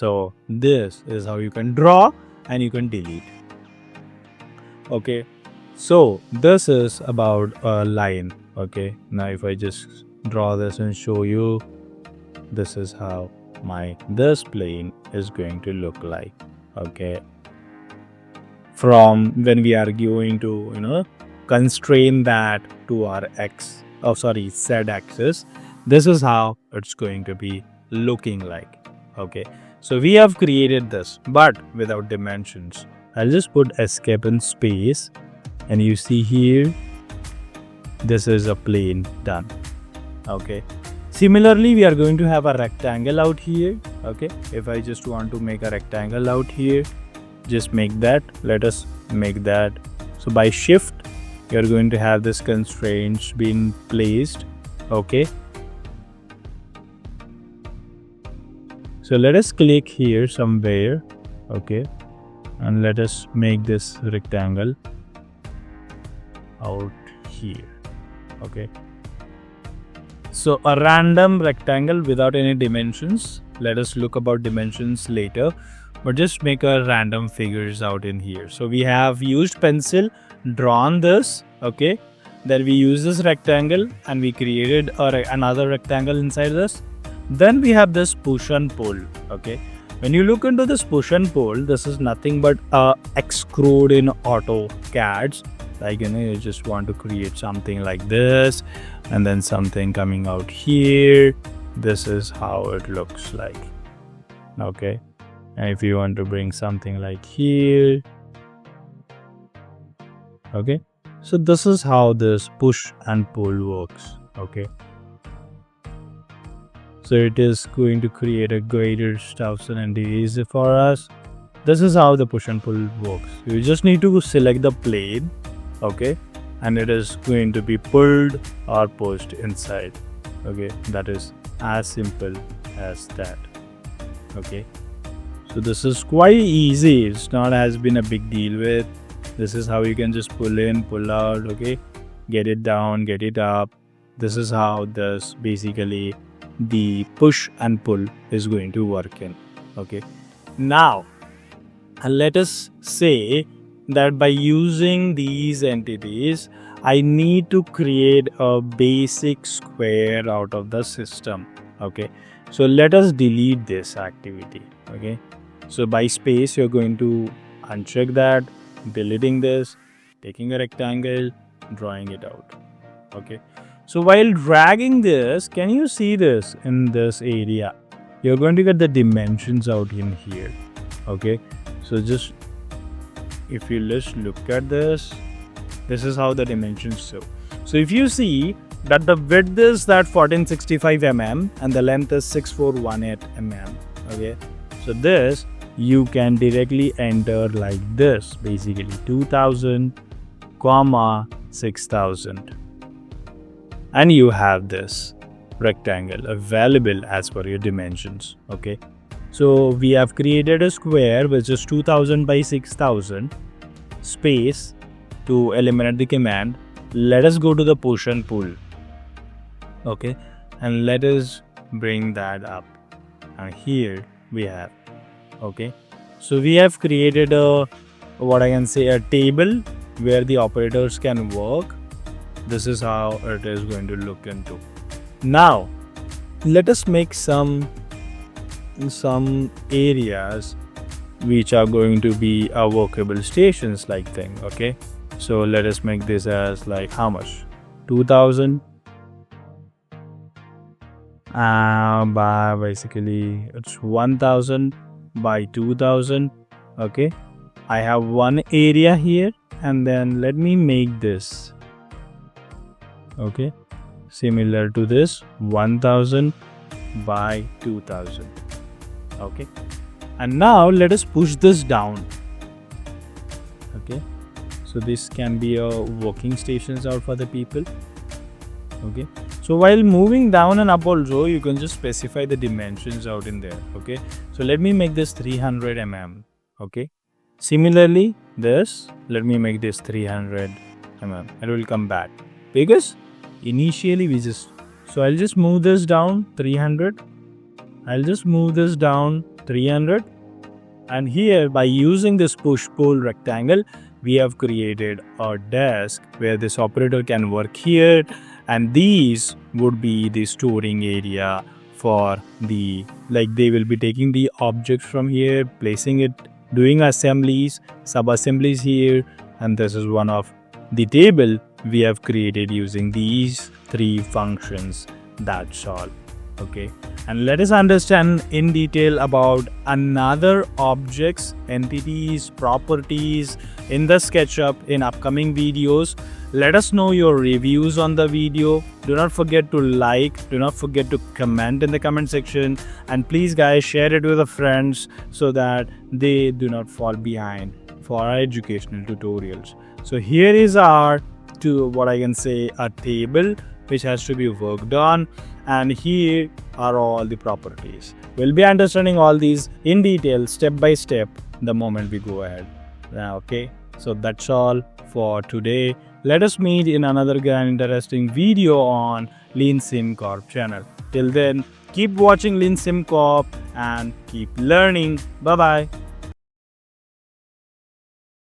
So this is how you can draw and you can delete. Okay, so this is about a line. Okay, now if I just draw this and show you, this is how this plane is going to look like. Okay, from when we are going to constrain that to our z axis, this is how it's going to be looking like. Okay, so we have created this but without dimensions. I'll just put escape in space, and you see here, this is a plane done. Okay, similarly we are going to have a rectangle out here. Okay, if I just want to make a rectangle out here, just make that. Let us make that. So by shift, you're going to have this constraints being placed. Okay, so let us click here somewhere. Okay, and let us make this rectangle out here. Okay, so a random rectangle without any dimensions. Let us look about dimensions later, but just make a random figures out in here. So we have used pencil, drawn this. Okay, then we use this rectangle and we created another rectangle inside this. Then we have this push and pull. Okay, when you look into this push and pull, this is nothing but extrude in AutoCADs. Like, you just want to create something like this and then something coming out here. This is how it looks like. Okay, and if you want to bring something like here. Okay, so this is how this push and pull works. Okay, so it is going to create a greater stuff and easy for us. This is how the push and pull works. You just need to select the plane. Okay, and it is going to be pulled or pushed inside. Okay, that is as simple as that. Okay, so this is quite easy. It's not has been a big deal with. This is how you can just pull in, pull out. Okay, get it down, get it up. This is how this basically the push and pull is going to work in. Okay, now let us say that by using these entities, I need to create a basic square out of the system. Okay, so let us delete this activity. Okay, so by space, you're going to uncheck that, deleting this, taking a rectangle, drawing it out. Okay, so while dragging this, can you see this in this area? You're going to get the dimensions out in here. Okay, so just if you just look at this, this is how the dimensions show. So if you see that the width is that 1465 mm and the length is 6418 mm. Okay, so this you can directly enter like this, basically 2000, 6000, and you have this rectangle available as per your dimensions. Okay, so we have created a square which is 2000 by 6000 space. To eliminate the command, let us go to the push and pull. Okay, and let us bring that up, and here we have. Okay, so we have created a table where the operators can work. This is how it is going to look into. Now let us make some areas which are going to be a workable stations like thing. Okay, so let us make this as like how much? 2000 by basically it's 1000 by 2000. Okay, I have one area here, and then let me make this. Okay, similar to this 1000 by 2000. Okay, and now let us push this down. Okay, so this can be a working stations out for the people. Okay, so while moving down and up also, you can just specify the dimensions out in there. Okay, so let me make this 300 mm. Okay, similarly this, let me make this 300 mm. It will come back because initially so I'll just move this down 300. I'll just move this down 300. And here, by using this push-pull rectangle, we have created a desk where this operator can work here, and these would be the storing area for the, like, they will be taking the objects from here, placing it, doing assemblies, sub-assemblies here, and this is one of the table we have created using these 3 functions. That's all. Okay, and let us understand in detail about another objects, entities, properties in the SketchUp in upcoming videos. Let us know your reviews on the video. Do not forget to like, do not forget to comment in the comment section, and please guys share it with your friends so that they do not fall behind for our educational tutorials. So here is our, what I can say, a table which has to be worked on, and here are all the properties. We'll be understanding all these in detail step by step the moment we go ahead. Okay, so that's all for today. Let us meet in another interesting video on LeanSimCorp channel. Till then, keep watching LeanSimCorp and keep learning. Bye bye.